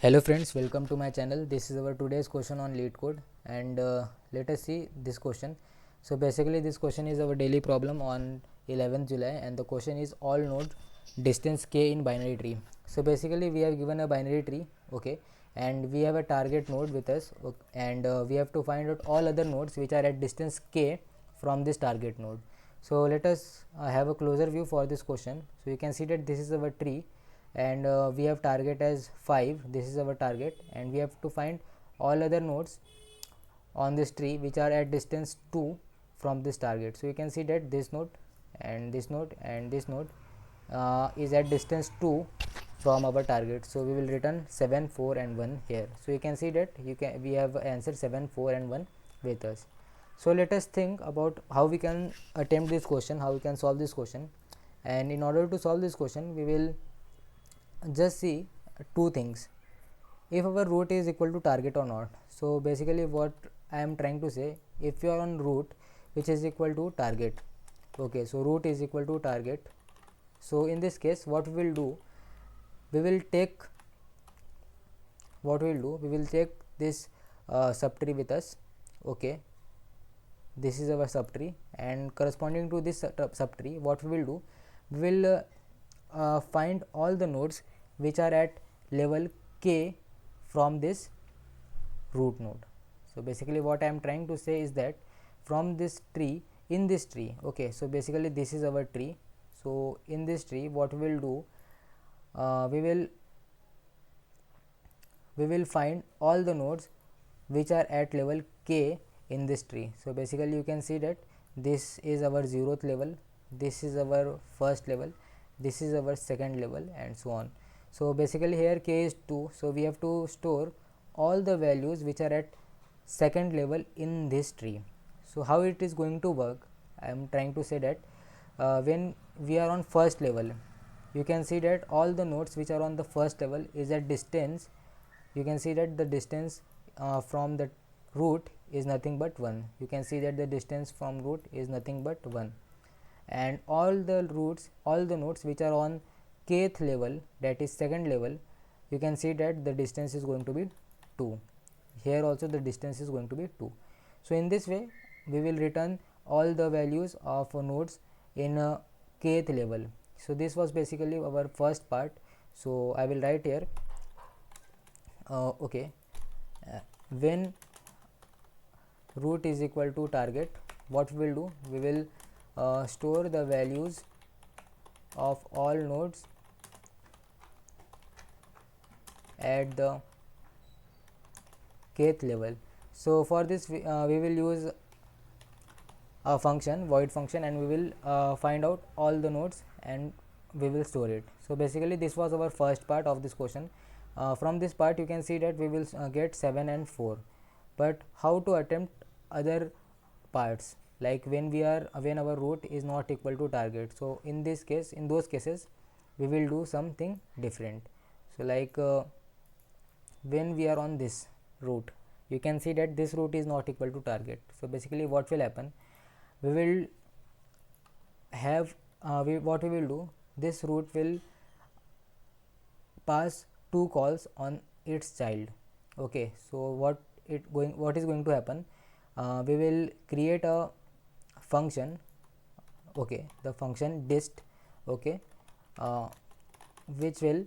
Hello friends, welcome to my channel. This is our today's question on LeetCode, and let us see this question. So basically this question is our daily problem on 11th July, and the question is all node distance k in binary tree. So basically we have given a binary tree, okay, and we have a target node with us, and we have to find out all other nodes which are at distance k from this target node. So let us have a closer view for this question. So you can see that this is our tree, and we have target as 5. This is our target, and we have to find all other nodes on this tree which are at distance 2 from this target. So you can see that this node and this node and this node is at distance 2 from our target. So we will return 7, 4 and 1 here. So you can see that we have answer 7, 4 and 1 with us. So let us think about how we can attempt this question, how we can solve this question. And in order to solve this question, we will just see two things: if our root is equal to target or not. So basically what I am trying to say, if you are on root which is equal to target, okay, so root is equal to target. So in this case what we will do, we will take this subtree with us, okay, this is our subtree, and corresponding to this subtree what we will do, we will find all the nodes which are at level k from this root node. So basically what I am trying to say is that from this tree, in this tree, okay, so basically this is our tree. So in this tree what we will do, we will find all the nodes which are at level k in this tree. So basically you can see that this is our 0th level, this is our first level, this is our second level, and so on. So basically here k is 2, so we have to store all the values which are at second level in this tree. So how it is going to work, I am trying to say that when we are on first level, you can see that all the nodes which are on the first level is at distance. You can see that the distance from the root is nothing but 1. You can see that the distance from root is nothing but 1, and all the nodes which are on kth level, that is second level, you can see that the distance is going to be 2. Here also the distance is going to be 2. So in this way we will return all the values of nodes in kth level. So this was basically our first part. So I will write here, okay, when root is equal to target, what we will do, we will store the values of all nodes at the kth level. So for this we will use a function, void function, and we will find out all the nodes and we will store it. So basically this was our first part of this question. From this part you can see that we will get 7 and 4, but how to attempt other parts, like when our root is not equal to target. So in this case, in those cases we will do something different. So like when we are on this root, you can see that this root is not equal to target. So basically what will happen, we will have what we will do, this root will pass 2 calls on its child, okay. So what is going to happen, we will create a function, okay, the function dist, okay, which will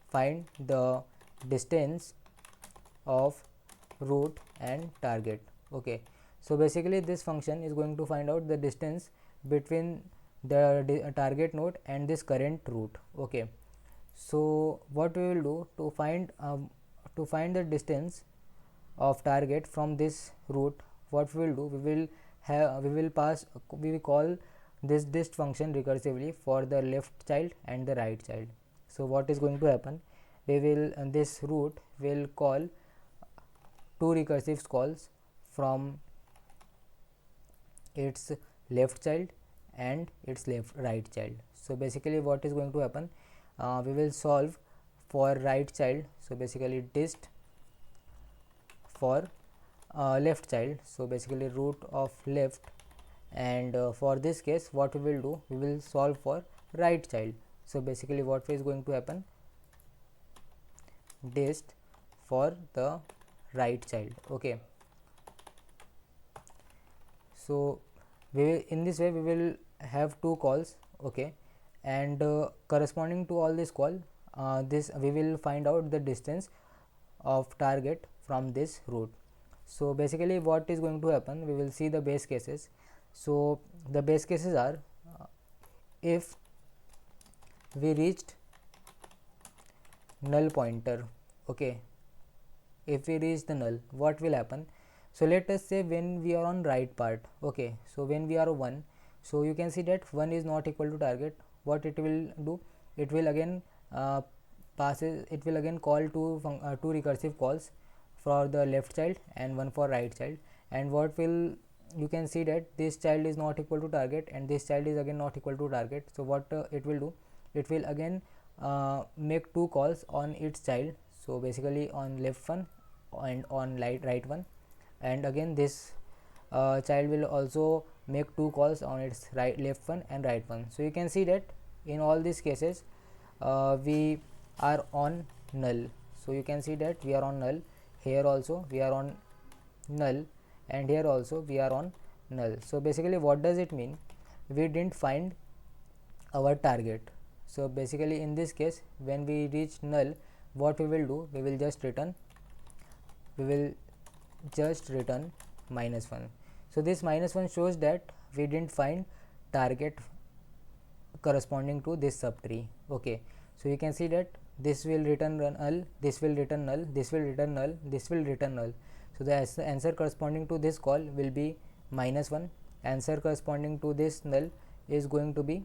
find the distance of root and target, okay. So basically this function is going to find out the distance between the target node and this current root, okay. So what we will do to find the distance of target from this root, what we will do, we will call this dist function recursively for the left child and the right child. So what is going to happen, we will this root will call 2 recursive calls from its left child and its right child. So basically what is going to happen, we will solve for right child. So basically dist for left child, so basically root of left, and for this case what we will do, we will solve for right child. So basically what is going to happen, dist for the right child. Okay, so in this way we will have two calls. Okay, and corresponding to all this call, this we will find out the distance of target from this root. So basically what is going to happen, we will see the base cases. So the base cases are, if we reached null pointer. Okay, if we reach the null, what will happen? So let us say when we are on right part. Okay, so when we are 1, so you can see that 1 is not equal to target. What it will do, it will again it will again call two recursive calls for the left child and one for right child. And what will, you can see that this child is not equal to target and this child is again not equal to target. So what it will do, it will again make two calls on its child. So basically on left one and on right one, and again this child will also make two calls on its left one and right one. So you can see that in all these cases we are on null. So you can see that we are on null, here also we are on null, and here also we are on null. So basically what does it mean, we didn't find our target. So basically in this case when we reach null, what we will do, we will just return -1. So this -1 shows that we didn't find target corresponding to this subtree. Okay, so you can see that this will return null, this will return null, this will return null, this will return null. So the answer corresponding to this call will be -1. Answer corresponding to this null is going to be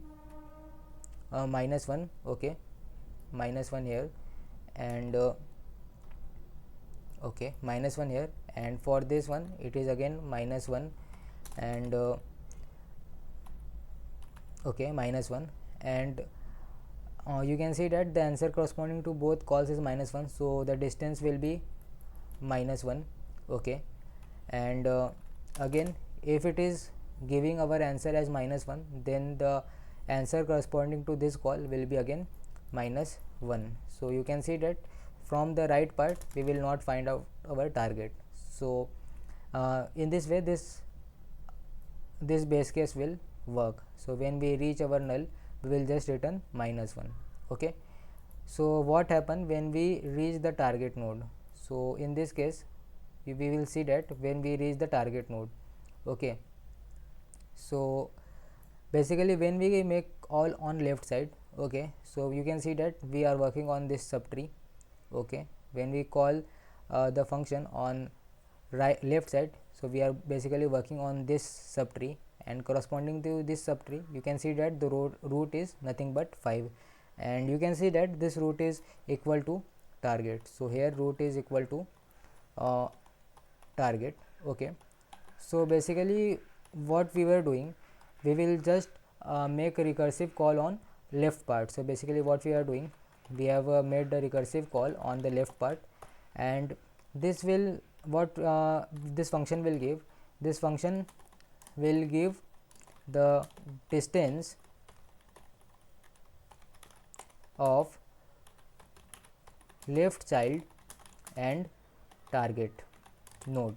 -1. Okay, -1 here, and okay, -1 here, and for this one it is again -1, and okay, -1, and you can see that the answer corresponding to both calls is -1. So the distance will be -1. Okay, and again if it is giving our answer as -1, then the answer corresponding to this call will be again -1. So you can see that from the right part we will not find out our target. So in this way this base case will work. So when we reach our null, we will just return -1. Okay, so what happen when we reach the target node? So in this case we will see that when we reach the target node, okay, so basically when we make all on left side, okay, so you can see that we are working on this subtree. Okay, when we call the function on left side, so we are basically working on this subtree, and corresponding to this subtree you can see that the root is nothing but 5, and you can see that this root is equal to target. So here root is equal to target. Okay, so basically what we were doing, we will just make a recursive call on left part. So basically what we are doing, we have made the recursive call on the left part, and this will what this function will give, this function will give the distance of left child and target node.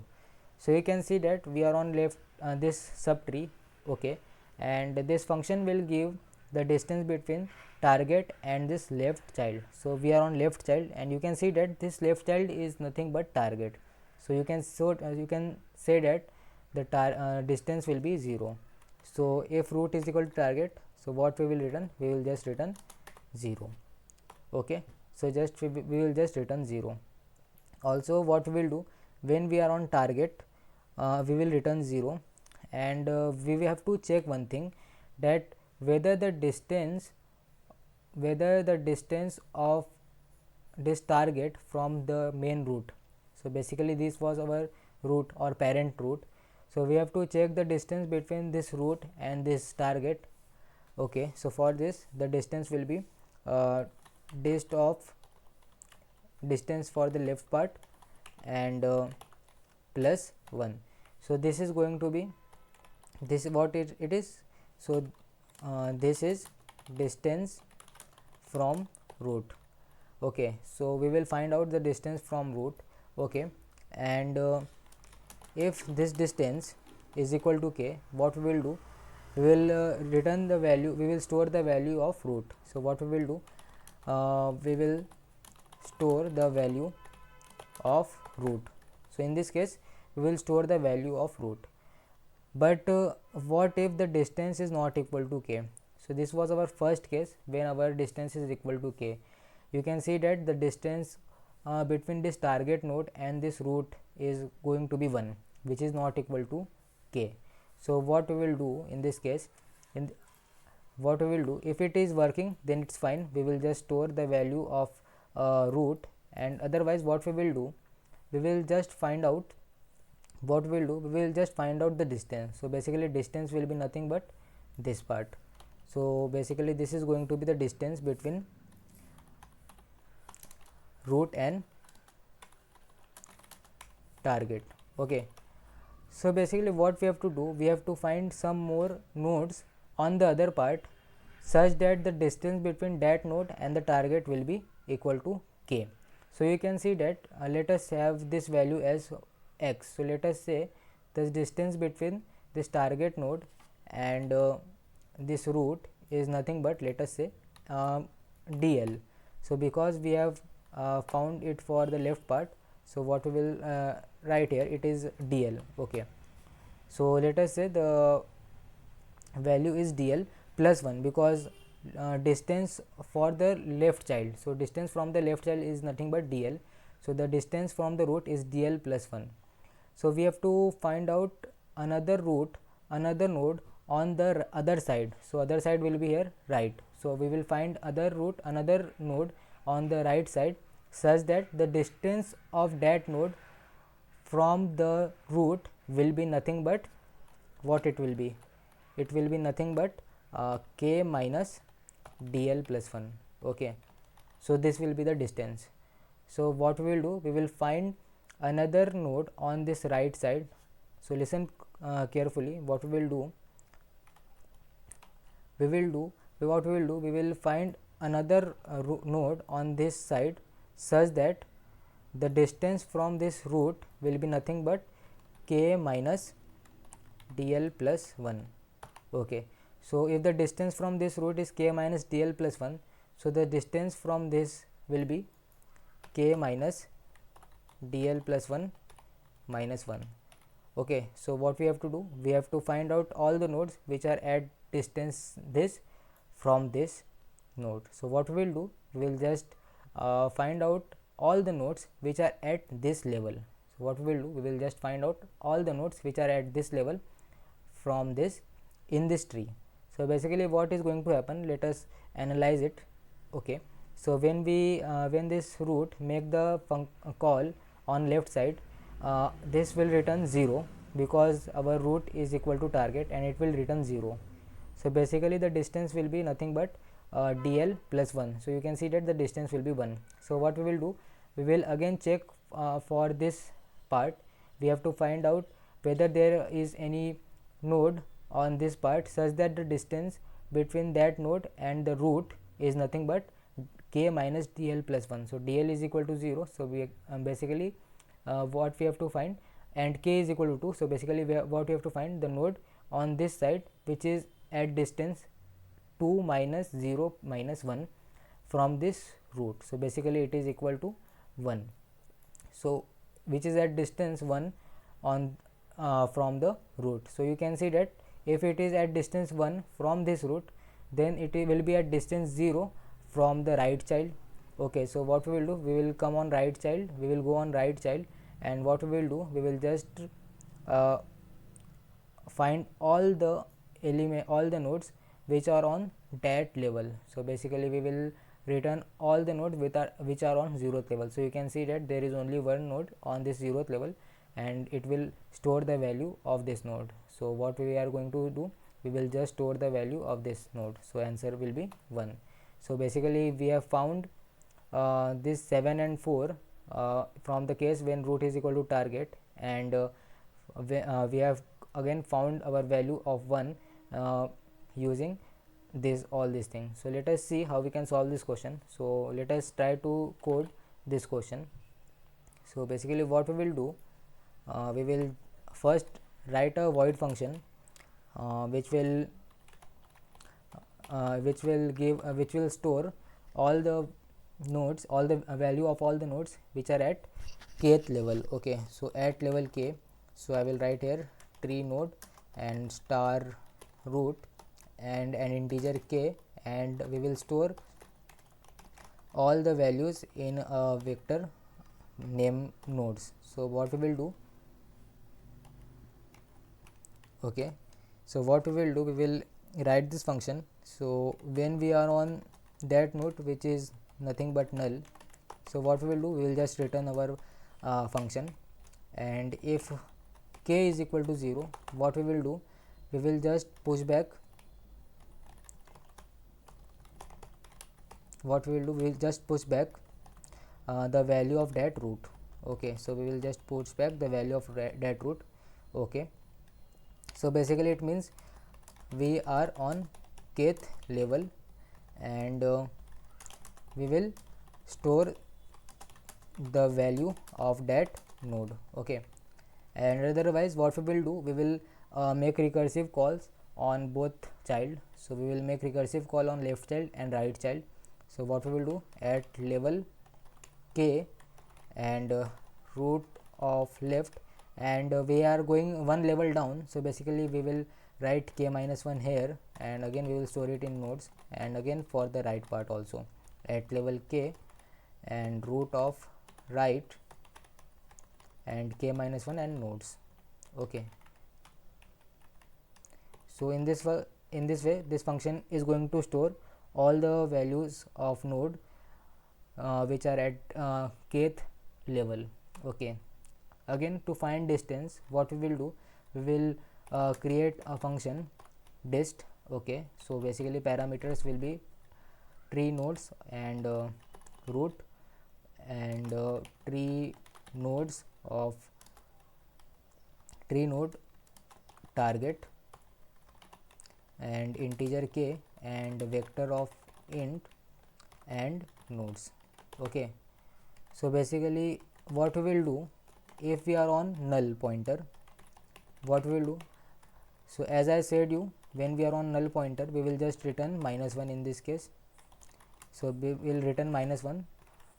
So you can see that we are on left this subtree. Okay, and this function will give the distance between target and this left child. So we are on left child, and you can see that this left child is nothing but target. So you can say that the distance will be 0. So if root is equal to target, so what we will return, we will just return 0. Okay, so we will just return 0. Also what we will do, when we are on target, we will return 0, and we will have to check one thing, that whether the distance of this target from the main root. So basically this was our root or parent root. So we have to check the distance between this root and this target. Okay, so for this the distance will be distance for the left part and plus 1. So this is going to be, this is what it is. So this is distance from root. Okay, so we will find out the distance from root. Okay, and if this distance is equal to k, what we will do, we will return the value, we will store the value of root. So what we will do, we will store the value of root. So in this case we will store the value of root. But what if the distance is not equal to k? So this was our first case when our distance is equal to k. You can see that the distance between this target node and this root is going to be 1, which is not equal to k. So what we will do in this case, what we will do, if it is working then it's fine, we will just store the value of root, and otherwise what we will do, we will just find out, what we will do, we will just find out the distance. So basically distance will be nothing but this part. So basically this is going to be the distance between root and target. Okay, so basically what we have to do, we have to find some more nodes on the other part such that the distance between that node and the target will be equal to k. So you can see that let us have this value as x. So let us say the distance between this target node and this root is nothing but, let us say, dl. So because we have found it for the left part, so what we will write here, it is dl. Okay, so let us say the value is dl plus 1, because distance for the left child, so distance from the left child is nothing but dl. So the distance from the root is dl plus 1. So we have to find out another root, another node on the other side. So other side will be here right. So we will find other root, another node on the right side, such that the distance of that node from the root will be nothing but, what it will be, it will be nothing but k minus dl plus 1. Okay, so this will be the distance. So what we will do, we will find another node on this right side. So listen carefully, what we will do, we will find another node on this side, such that the distance from this root will be nothing but k minus dl plus 1. Okay, so if the distance from this root is k minus dl plus 1, so the distance from this will be k minus dl plus 1 minus 1. Okay, so what we have to do, we have to find out all the nodes which are at distance this from this node. So what we will do, we will just find out all the nodes which are at this level. So what we will do, we will just find out all the nodes which are at this level from this in this tree. So basically what is going to happen, let us analyze it. Okay, so when we when this root make the call on left side, this will return 0, because our root is equal to target, and it will return 0. So basically the distance will be nothing but dl plus 1. So you can see that the distance will be 1. So what we will do, we will again check for this part, we have to find out whether there is any node on this part such that the distance between that node and the root is nothing but k minus dl plus 1. So dl is equal to 0. So we basically what we have to find, and k is equal to 2. So basically what we have to find, the node on this side which is at distance 2 minus 0 minus 1 from this root. So basically it is equal to 1. So which is at distance 1 on from the root. So you can see that if it is at distance 1 from this root, then it will be at distance 0 from the right child. Okay, so what we will do, we will come on right child, we will go on right child, and what we will do, we will just find all the all the nodes which are on that level. So basically we will return all the nodes which are on 0th level. So you can see that there is only one node on this 0th level, and it will store the value of this node. So what we are going to do, we will just store the value of this node. So answer will be 1. So basically we have found this 7 and 4 from the case when root is equal to target, and we have again found our value of 1 using all these things. So let us see how we can solve this question. So let us try to code this question. So basically what we will do, we will first write a void function which will store all the nodes, all the value of all the nodes which are at kth level. Okay, so at level k, so I will write here tree node and star root and an integer k, and we will store all the values in a vector name nodes. So what we will do, okay, so what we will do, we will write this function. So when we are on that node which is nothing but null, so what we will do, we will just return our function, and if k is equal to 0, what we will do, we will just push back, the value of that root. Okay, so we will just push back the value of that root. Okay, so basically it means we are on kth level, and we will store the value of that node. Okay, and otherwise what we will do, we will make recursive calls on both child. So we will make recursive call on left child and right child. So what we will do, at level k and root of left, and we are going one level down, so basically we will write k minus 1 here, and again we will store it in nodes, and again for the right part also at level k and root of right and k minus 1 and nodes. Okay, so in this way this function is going to store all the values of node which are at kth level. Okay, again to find distance, what we will do, we will create a function dist. Okay, so basically parameters will be tree nodes and root and tree nodes of tree node target and integer k and vector of int and nodes. Okay, so basically what we will do, if we are on null pointer, what we will do, so as I said you, when we are on null pointer, we will just return minus 1 in this case. So we will return minus 1.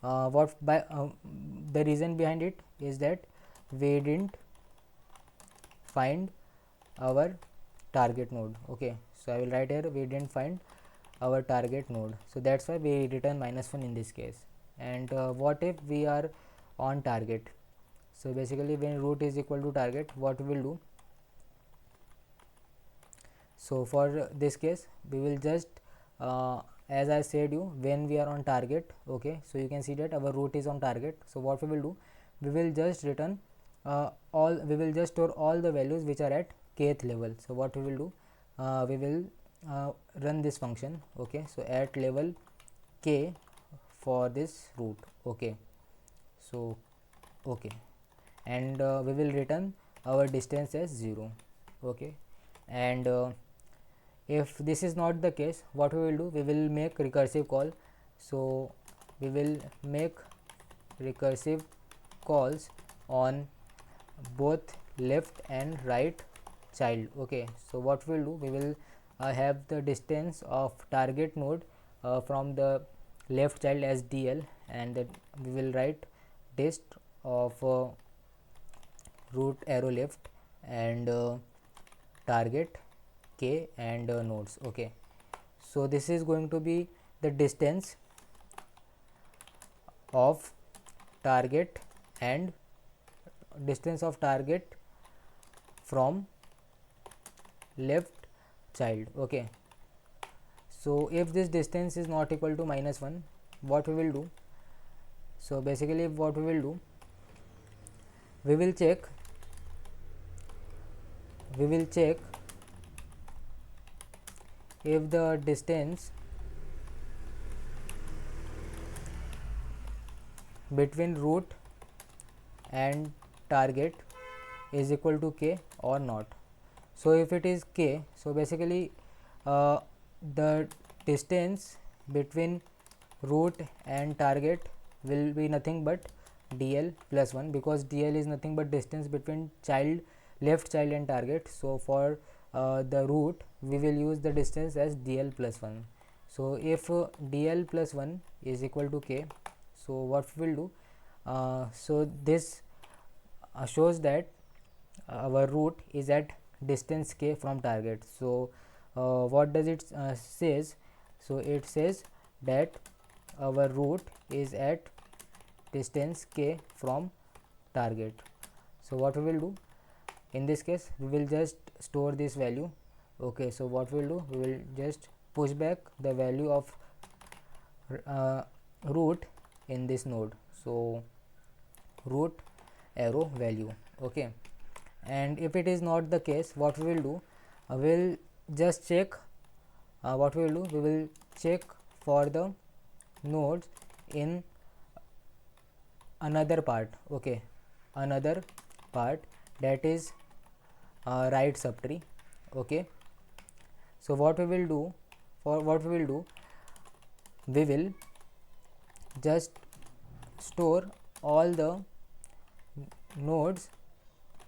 The reason behind it is that we didn't find our target node. Okay, so I will write here we didn't find our target node, so that's why we return minus 1 in this case. And what if we are on target? So basically when root is equal to target, what we will do, so for this case we will just as I said you, when we are on target, okay, so you can see that our root is on target. So what we will do, we will just return we will just store all the values which are at kth level. So what we will do, we will run this function. Okay, so at level k for this root. Okay, so okay, and we will return our distance as 0. Okay, and if this is not the case, what we will do, we will make recursive call. So we will make recursive calls on both left and right child. Okay, so what we will do, we will have the distance of target node from the left child as dl, and then we will write dist of root arrow left and target k and nodes. Okay, so this is going to be the distance of target and distance of target from left child. Okay, so if this distance is not equal to minus 1, what we will do, so basically what we will do, we will check if the distance between root and target is equal to k or not. So if it is k, so basically the distance between root and target will be nothing but dl plus 1, because dl is nothing but distance between left child and target. So for the root we will use the distance as dl plus 1. So if dl plus 1 is equal to k, so what we will do, so this shows that our root is at distance k from target. So what does it says? So it says that our root is at distance k from target. So what we will do in this case, we will just store this value. Okay, so what we will do, we will just push back the value of root in this node. So root arrow value. Okay, and if it is not the case, what we will do, we will just check, what we will do, we will check for the nodes in another part. Okay, another part, that is right subtree. Okay, so what we will do, we will just store all the nodes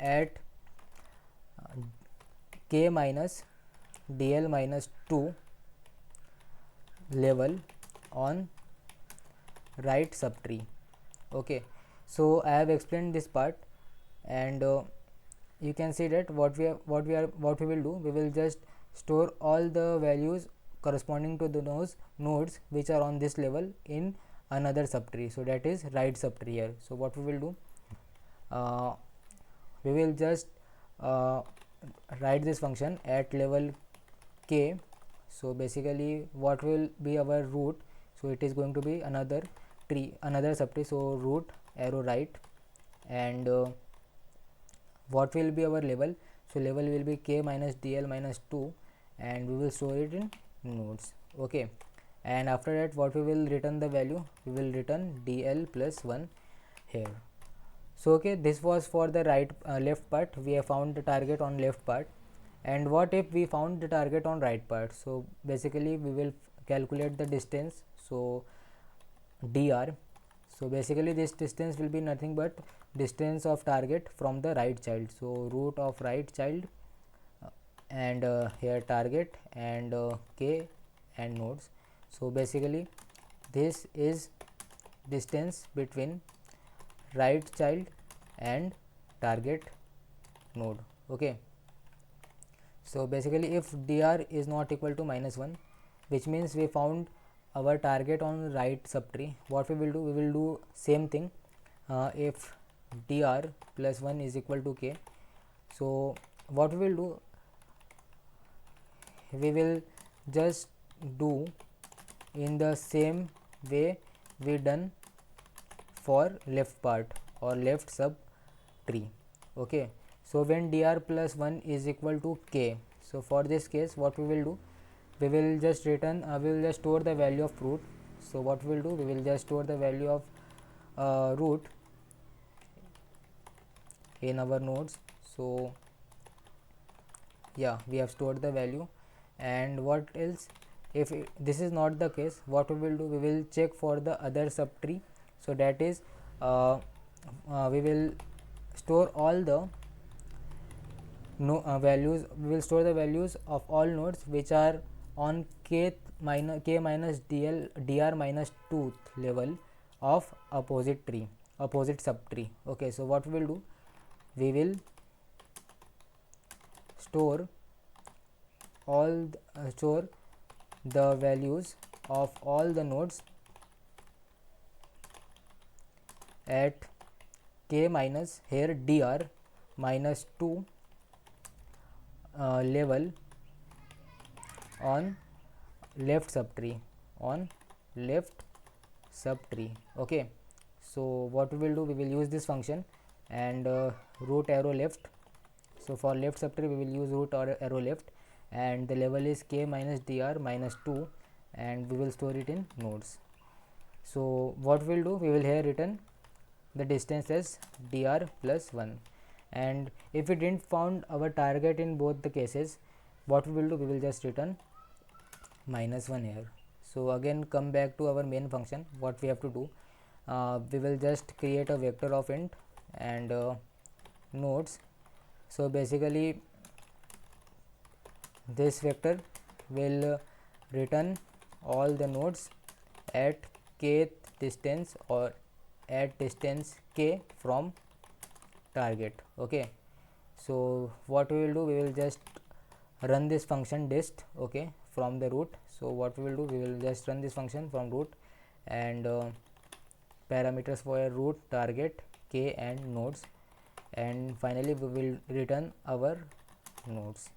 at k minus dl minus 2 level on right subtree. Okay, so I have explained this part, and you can see that what we will do, we will just store all the values corresponding to the nodes which are on this level in another subtree. So that is right subtree here. So what we will do, we will just write this function at level k. So basically what will be our root, so it is going to be another subtree, so root arrow right, and what will be our level, so level will be k minus dl minus 2, and we will store it in nodes. Okay, and after that what we will return the value, we will return dl plus 1 here. So okay, this was for the left part. We have found the target on left part, and what if we found the target on right part? So basically we will calculate the distance, so dr. So basically this distance will be nothing but distance of target from the right child. So root of right child, and here target, and k and nodes. So basically this is distance between right child and target node. Okay, so basically if dr is not equal to -1, which means we found our target on right subtree, what we will do, we will do same thing. If dr plus 1 is equal to k, so what we will do, we will just do in the same way we done for left part or left sub tree. Okay, so when dr plus 1 is equal to k, so for this case what we will do, we will just return, we will just store the value of root. So what we will do, we will just store the value of root in our nodes. So yeah, we have stored the value. And what else, if this is not the case, what we will do, we will check for the other subtree. So that is we will store all the values, we will store the values of all nodes which are on k minus dr minus 2th level of opposite subtree. Okay, so what we will do, we will store the values of all the nodes at k minus here dr minus 2 level on left subtree, Okay, so what we will do, we will use this function and root arrow left. So for left subtree we will use root arrow left, and the level is k minus dr minus 2, and we will store it in nodes. So what we will do, we will here return the distance as dr plus 1, and if we didn't found our target in both the cases, what we will do, we will just return minus 1 here. So again come back to our main function. What we have to do, we will just create a vector of int and nodes. So basically this vector will return all the nodes at kth distance or at distance k from target. Okay, so what we will do, we will just run this function dist, okay, from the root. So what we will do, we will just run this function from root and parameters for root, target, k and nodes, and finally we will return our nodes.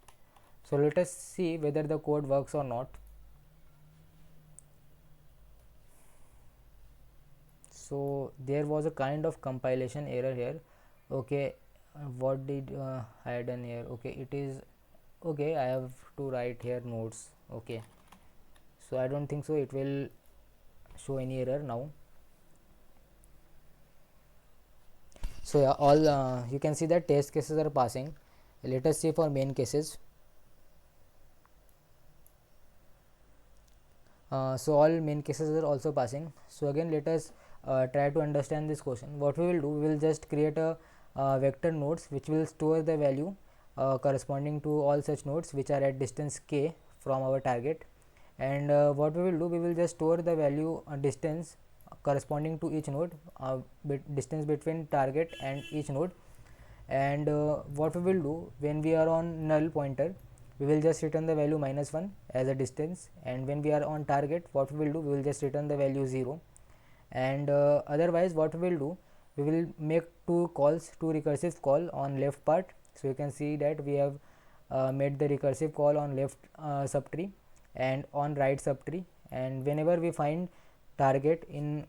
So let us see whether the code works or not. So there was a kind of compilation error here. Okay, what did I done here? Okay, it is okay, I have to write here nodes. Okay, so I don't think so it will show any error now. So yeah, all you can see that test cases are passing. Let us see for main cases. So all main cases are also passing. So again let us try to understand this question. What we will do, we will just create a vector nodes which will store the value corresponding to all such nodes which are at distance k from our target, and what we will do, we will just store the value distance corresponding to each node, distance between target and each node, and what we will do, when we are on null pointer, we will just return the value -1 as a distance, and when we are on target, what we will do, we will just return the value 0, and otherwise what we will do, we will make two recursive call on left part. So you can see that we have made the recursive call on left subtree and on right subtree, and whenever we find target in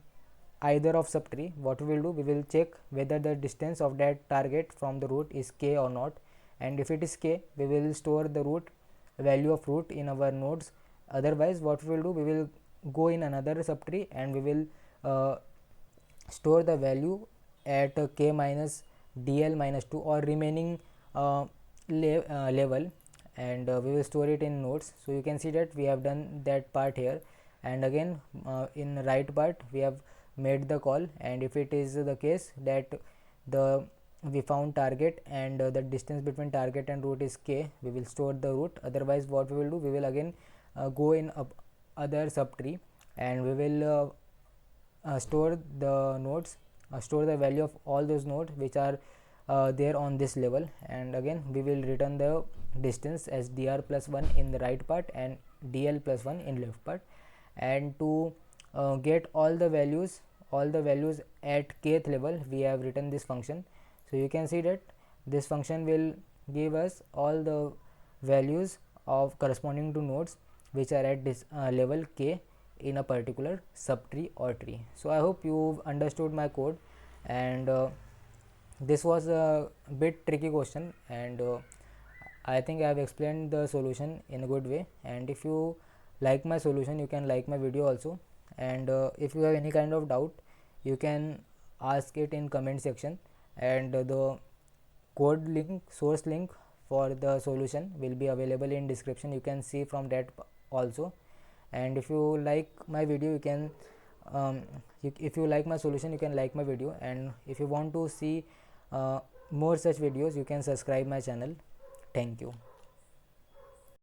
either of subtree, what we will do, we will check whether the distance of that target from the root is k or not, and if it is k, we will store the root value of root in our nodes. Otherwise what we will do, we will go in another subtree and we will store the value at k minus dl minus 2 or remaining level, and we will store it in nodes. So you can see that we have done that part here, and again in right part we have made the call, and if it is the case that we found target and the distance between target and root is k, we will store the root. Otherwise what we will do, we will again go in other subtree and we will store the nodes, store the value of all those nodes which are there on this level, and again we will return the distance as dr plus 1 in the right part and dl plus 1 in left part, and to get all the values at kth level, we have written this function. So you can see that this function will give us all the values of corresponding to nodes which are at this level k in a particular subtree or tree. So I hope you understood my code, and this was a bit tricky question, and I think I have explained the solution in a good way, and if you like my solution, you can like my video also, and if you have any kind of doubt, you can ask it in comment section, and the code link, source link for the solution will be available in description. You can see from that also, and if you like my video, you can if you like my solution, you can like my video, and if you want to see more such videos, you can subscribe my channel. Thank you.